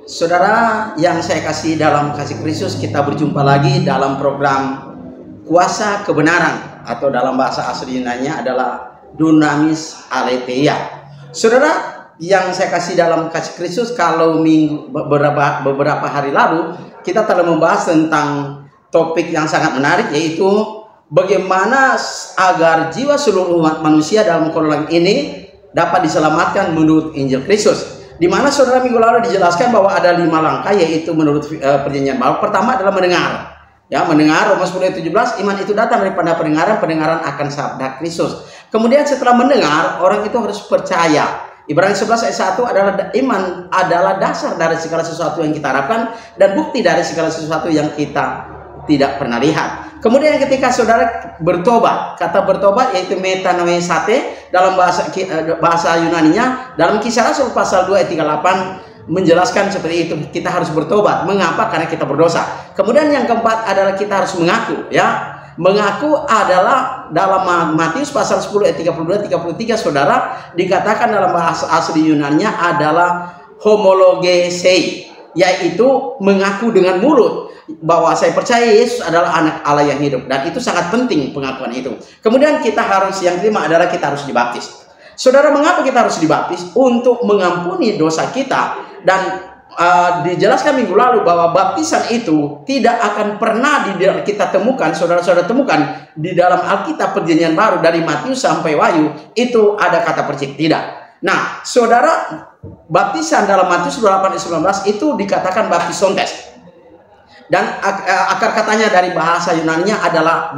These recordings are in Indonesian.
Saudara yang saya kasih dalam kasih Kristus, kita berjumpa lagi dalam program Kuasa Kebenaran, atau dalam bahasa asli Yunani-nya adalah Dunamis Aletheia. Saudara yang saya kasih dalam kasih Kristus, kalau beberapa hari lalu kita telah membahas tentang topik yang sangat menarik, yaitu bagaimana agar jiwa seluruh umat manusia dalam muka langit ini dapat diselamatkan menurut Injil Kristus. Di mana saudara minggu lalu dijelaskan bahwa ada 5 langkah, yaitu menurut perjanjian baru. Pertama adalah mendengar. Ya, mendengar, Roma 10:17, iman itu datang daripada pendengaran, pendengaran akan sabda Kristus. Kemudian setelah mendengar, orang itu harus percaya. Ibrani 11 ayat 1 adalah iman adalah dasar dari segala sesuatu yang kita harapkan dan bukti dari segala sesuatu yang kita tidak pernah lihat. Kemudian ketika saudara bertobat, kata bertobat yaitu metanoeisate dalam bahasa Yunani-nya, dalam Kisah Rasul pasal 2 ayat 38 menjelaskan seperti itu, kita harus bertobat. Mengapa? Karena kita berdosa. Kemudian yang keempat adalah kita harus mengaku, ya. Mengaku adalah dalam Matius pasal 10 ayat 32-33 saudara dikatakan dalam bahasa asli Yunani-nya adalah homologesei, yaitu mengaku dengan mulut bahwa saya percaya Yesus adalah anak Allah yang hidup, dan itu sangat penting pengakuan itu. Kemudian kita harus, yang kelima adalah kita harus dibaptis. Saudara, mengapa kita harus dibaptis? Untuk mengampuni dosa kita. Dan dijelaskan minggu lalu bahwa baptisan itu tidak akan pernah kita temukan, saudara-saudara temukan di dalam Alkitab Perjanjian Baru dari Matius sampai Wahyu itu ada kata percik, tidak. Nah, saudara, baptisan dalam Matius 28:19 itu dikatakan baptisontes. Dan akar katanya dari bahasa Yunani-nya adalah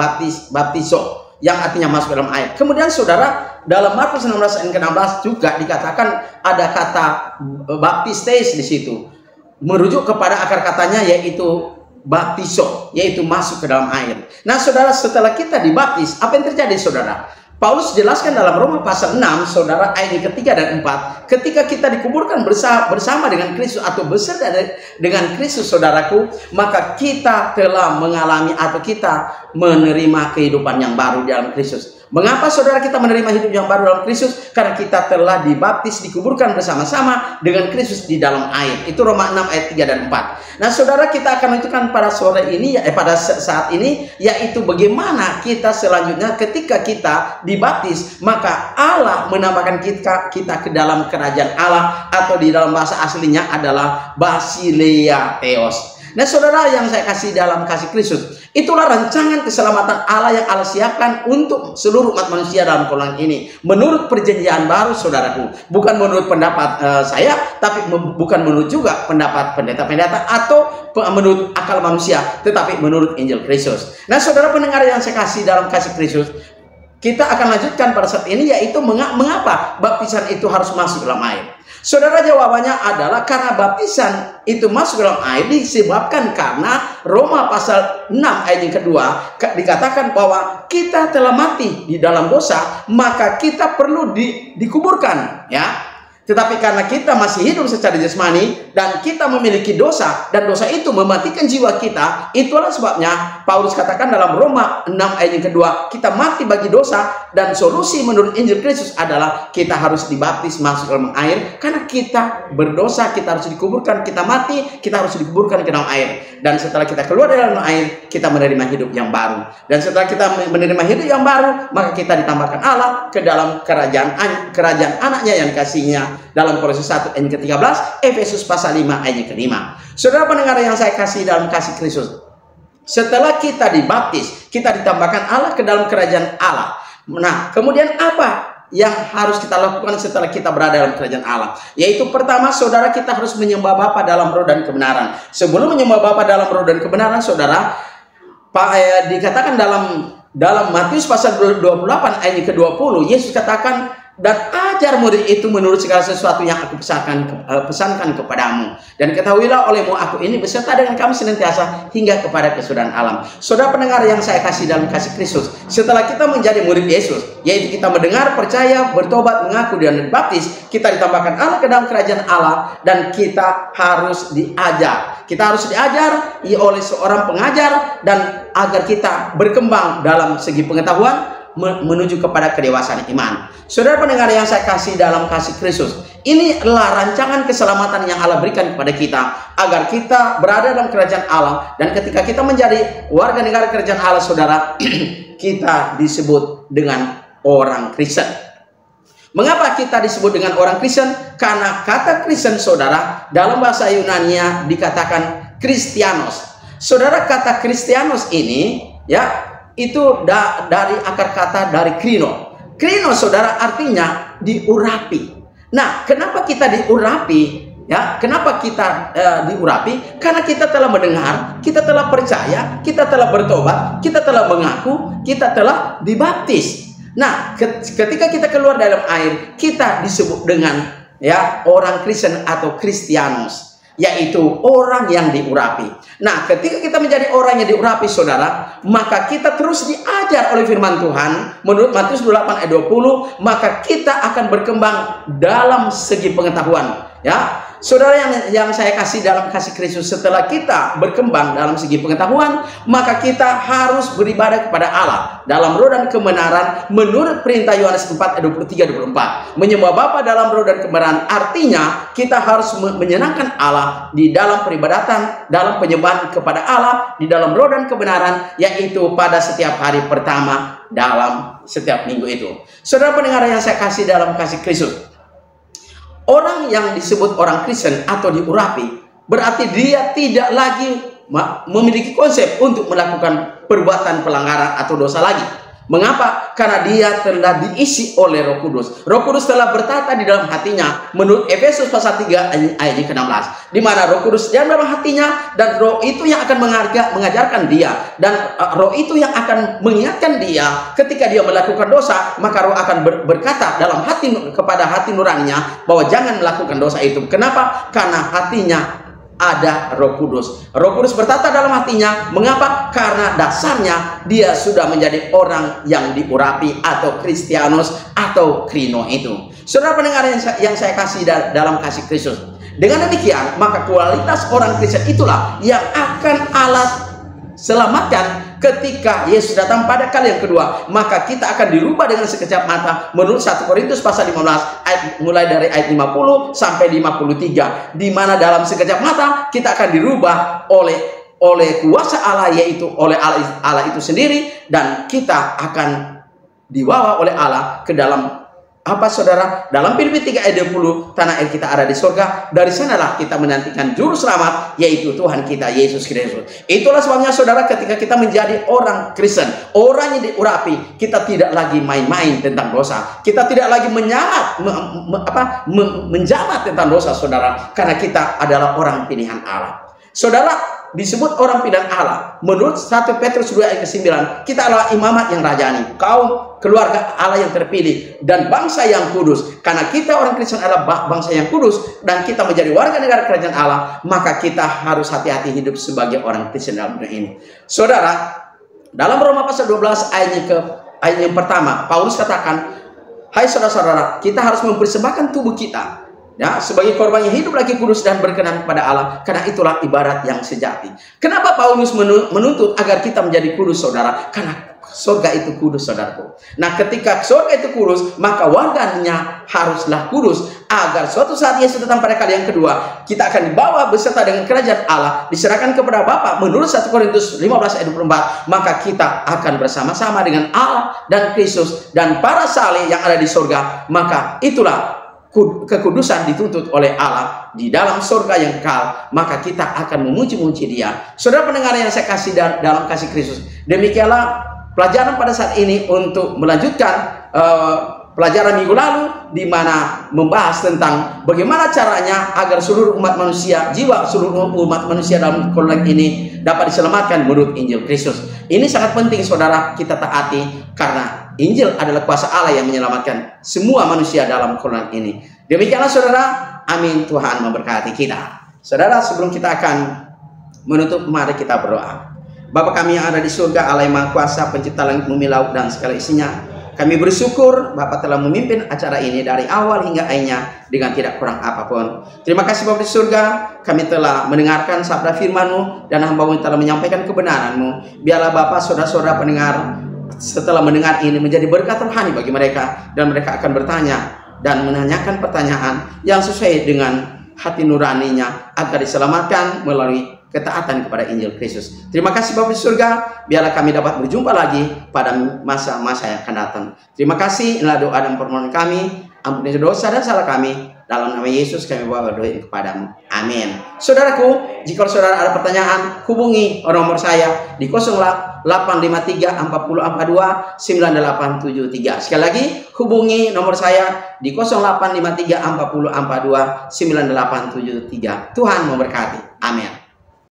baptizo, yang artinya masuk dalam air. Kemudian saudara, dalam Markus 16 ayat ke-16 juga dikatakan ada kata baptistes di situ, merujuk kepada akar katanya yaitu baptizo, yaitu masuk ke dalam air. Nah saudara, setelah kita dibaptis, apa yang terjadi saudara? Paulus jelaskan dalam Roma pasal 6 saudara ayat ketiga dan 4, ketika kita dikuburkan bersama dengan Kristus atau beserta dengan Kristus saudaraku, maka kita telah mengalami atau kita menerima kehidupan yang baru di dalam Kristus. Mengapa saudara kita menerima hidup yang baru dalam Kristus? Karena kita telah dibaptis, dikuburkan bersama-sama dengan Kristus di dalam air. Itu Roma 6 ayat 3 dan 4. Nah saudara, kita akan menunjukkan pada sore ini, pada saat ini, yaitu bagaimana kita selanjutnya ketika kita dibaptis, maka Allah menambahkan kita ke dalam kerajaan Allah, atau di dalam bahasa aslinya adalah Basileia Theos. Nah saudara yang saya kasih dalam kasih Kristus, itulah rancangan keselamatan Allah yang Allah siapkan untuk seluruh umat manusia dalam kolam ini. Menurut perjanjian baru saudaraku, bukan menurut pendapat saya, tapi bukan menurut juga pendapat pendeta-pendeta atau menurut akal manusia, tetapi menurut Injil Kristus. Nah saudara pendengar yang saya kasih dalam kasih Kristus, kita akan lanjutkan pada saat ini, yaitu mengapa baptisan itu harus masuk dalam air. Saudara, jawabannya adalah karena baptisan itu masuk dalam air disebabkan karena Roma pasal 6 ayat yang kedua dikatakan bahwa kita telah mati di dalam dosa, maka kita perlu dikuburkan, ya. Tetapi karena kita masih hidup secara jasmani dan kita memiliki dosa, dan dosa itu mematikan jiwa kita, itulah sebabnya Paulus katakan dalam Roma 6 ayat yang kedua, kita mati bagi dosa, dan solusi menurut Injil Kristus adalah kita harus dibaptis masuk dalam air. Karena kita berdosa, kita harus dikuburkan, kita mati, kita harus dikuburkan ke dalam air. Dan setelah kita keluar dari dalam air, kita menerima hidup yang baru. Dan setelah kita menerima hidup yang baru, maka kita ditambahkan Allah ke dalam kerajaan anaknya yang kasihnya. Dalam Kolose 1 ayat ke-13, Efesus pasal 5 ayat ke-5. Saudara pendengar yang saya kasih dalam kasih Kristus, setelah kita dibaptis, kita ditambahkan Allah ke dalam kerajaan Allah. Nah, kemudian apa yang harus kita lakukan setelah kita berada dalam kerajaan Allah? Yaitu pertama, saudara, kita harus menyembah Bapa dalam roh dan kebenaran. Sebelum menyembah Bapa dalam roh dan kebenaran, saudara, dikatakan dalam Matius pasal 28 ayat ke-20, Yesus katakan, dan ajar murid itu menurut segala sesuatu yang aku pesankan kepadamu. Dan ketahuilah olehmu aku ini beserta dengan kamu senantiasa hingga kepada kesudahan alam. Saudara pendengar yang saya kasih dalam kasih Kristus, setelah kita menjadi murid Yesus, yaitu kita mendengar, percaya, bertobat, mengaku, dan dibaptis, kita ditambahkan Allah ke dalam kerajaan Allah, dan kita harus diajar. Kita harus diajar oleh seorang pengajar, dan agar kita berkembang dalam segi pengetahuan, menuju kepada kedewasaan iman. Saudara pendengar yang saya kasih dalam kasih Kristus, ini adalah rancangan keselamatan yang Allah berikan kepada kita, agar kita berada dalam kerajaan Allah. Dan ketika kita menjadi warga negara kerajaan Allah, saudara, kita disebut dengan orang Kristen. Mengapa kita disebut dengan orang Kristen? Karena kata Kristen, saudara, dalam bahasa Yunani dikatakan Kristianos. Saudara, kata Kristianos ini ya itu dari akar kata dari krino. Krino, saudara, artinya diurapi. Nah, kenapa kita diurapi? Ya, kenapa kita diurapi? Karena kita telah mendengar, kita telah percaya, kita telah bertobat, kita telah mengaku, kita telah dibaptis. Nah, ketika kita keluar dalam air, kita disebut dengan ya orang Kristen atau Kristianos, yaitu orang yang diurapi. Nah, ketika kita menjadi orang yang diurapi, saudara, maka kita terus diajar oleh firman Tuhan. Menurut Matius 28 ayat 20, maka kita akan berkembang dalam segi pengetahuan. Ya, saudara yang saya kasih dalam kasih Kristus, setelah kita berkembang dalam segi pengetahuan, maka kita harus beribadah kepada Allah dalam roh dan kebenaran menurut perintah Yohanes 4 ayat 23-24. Menyembah Bapa dalam roh dan kebenaran artinya kita harus menyenangkan Allah di dalam peribadatan, dalam penyembahan kepada Allah di dalam roh dan kebenaran, yaitu pada setiap hari pertama dalam setiap minggu itu. Saudara pendengar yang saya kasih dalam kasih Kristus, orang yang disebut orang Kristen atau diurapi berarti dia tidak lagi memiliki konsep untuk melakukan perbuatan pelanggaran atau dosa lagi. Mengapa? Karena dia telah diisi oleh Roh Kudus. Roh Kudus telah bertata di dalam hatinya menurut Efesus pasal 3 ayat ke-16, di mana Roh Kudus diam dalam hatinya, dan Roh itu yang akan mengajarkan dia, dan Roh itu yang akan mengingatkan dia ketika dia melakukan dosa. Maka Roh akan berkata dalam hati kepada hati nuraninya bahwa jangan melakukan dosa itu. Kenapa? Karena hatinya ada Roh Kudus. Roh Kudus bertata dalam hatinya. Mengapa? Karena dasarnya dia sudah menjadi orang yang diurapi atau Kristianos atau krino itu. Saudara pendengar yang saya kasih dalam kasih Kristus, dengan demikian maka kualitas orang Kristen itulah yang akan Allah selamatkan ketika Yesus datang pada kali yang kedua. Maka kita akan dirubah dengan sekejap mata menurut 1 Korintus pasal 15 ayat, mulai dari ayat 50 sampai 53, di mana dalam sekejap mata kita akan dirubah oleh kuasa Allah, yaitu oleh Allah itu sendiri, dan kita akan dibawa oleh Allah ke dalam apa, saudara? Dalam Filipi 3 ayat 20, tanah air kita ada di surga. Dari sanalah kita menantikan juru selamat, yaitu Tuhan kita Yesus Kristus. Itulah sebabnya, saudara, ketika kita menjadi orang Kristen, orang yang diurapi, kita tidak lagi main-main tentang dosa. Kita tidak lagi menjabat tentang dosa, saudara, karena kita adalah orang pilihan Allah. Saudara, disebut orang pilihan Allah menurut 1 Petrus 2 ayat ke-9, kita adalah imamat yang rajani, kaum keluarga Allah yang terpilih, dan bangsa yang kudus. Karena kita orang Kristen adalah bangsa yang kudus, dan kita menjadi warga negara kerajaan Allah, maka kita harus hati-hati hidup sebagai orang Kristen dalam dunia ini. Saudara, dalam Roma pasal 12 ayat yang pertama, Paulus katakan, hai saudara-saudara, kita harus mempersembahkan tubuh kita ya sebagai korban yang hidup lagi, kudus dan berkenan kepada Allah, karena itulah ibadat yang sejati. Kenapa Paulus menuntut agar kita menjadi kudus, saudara? Karena surga itu kudus, saudaraku. Nah, ketika surga itu kudus, maka warganya haruslah kudus, agar suatu saat Yesus datang pada kali yang kedua, kita akan dibawa beserta dengan kerajaan Allah, diserahkan kepada Bapa menurut 1 Korintus 15 ayat 24. Maka kita akan bersama-sama dengan Allah dan Kristus dan para saleh yang ada di surga. Maka itulah kekudusan dituntut oleh Allah di dalam surga yang kekal. Maka kita akan memuji-muji Dia. Saudara pendengar yang saya kasih dalam kasih Kristus, demikianlah pelajaran pada saat ini untuk melanjutkan pelajaran minggu lalu, di mana membahas tentang bagaimana caranya agar seluruh umat manusia, jiwa seluruh umat manusia dalam kolonial ini dapat diselamatkan menurut Injil Kristus. Ini sangat penting, saudara, kita taati, karena Injil adalah kuasa Allah yang menyelamatkan semua manusia dalam kolonial ini. Demikianlah, saudara. Amin. Tuhan memberkati kita. Saudara, sebelum kita akan menutup, mari kita berdoa. Bapa kami yang ada di surga, Allah yang Maha Kuasa, pencipta langit, bumi, laut, dan segala isinya, kami bersyukur Bapa telah memimpin acara ini dari awal hingga akhirnya dengan tidak kurang apapun. Terima kasih Bapa di surga, kami telah mendengarkan sabda firman-Mu, dan hamba-Mu telah menyampaikan kebenaran-Mu. Biarlah Bapa, saudara-saudara pendengar setelah mendengar ini menjadi berkat rohani bagi mereka, dan mereka akan bertanya dan menanyakan pertanyaan yang sesuai dengan hati nuraninya agar diselamatkan melalui ketaatan kepada Injil Kristus. Terima kasih Bapa di surga, biarlah kami dapat berjumpa lagi pada masa-masa yang akan datang. Terima kasih, inilah doa dan permohonan kami. Ampuni dosa dan salah kami. Dalam nama Yesus kami berdoa kepadamu. Amin. Saudaraku, jika saudara ada pertanyaan, hubungi nomor saya di 0853 40 42 9873. Sekali lagi, hubungi nomor saya di 0853 40 42 9873. Tuhan memberkati. Amin.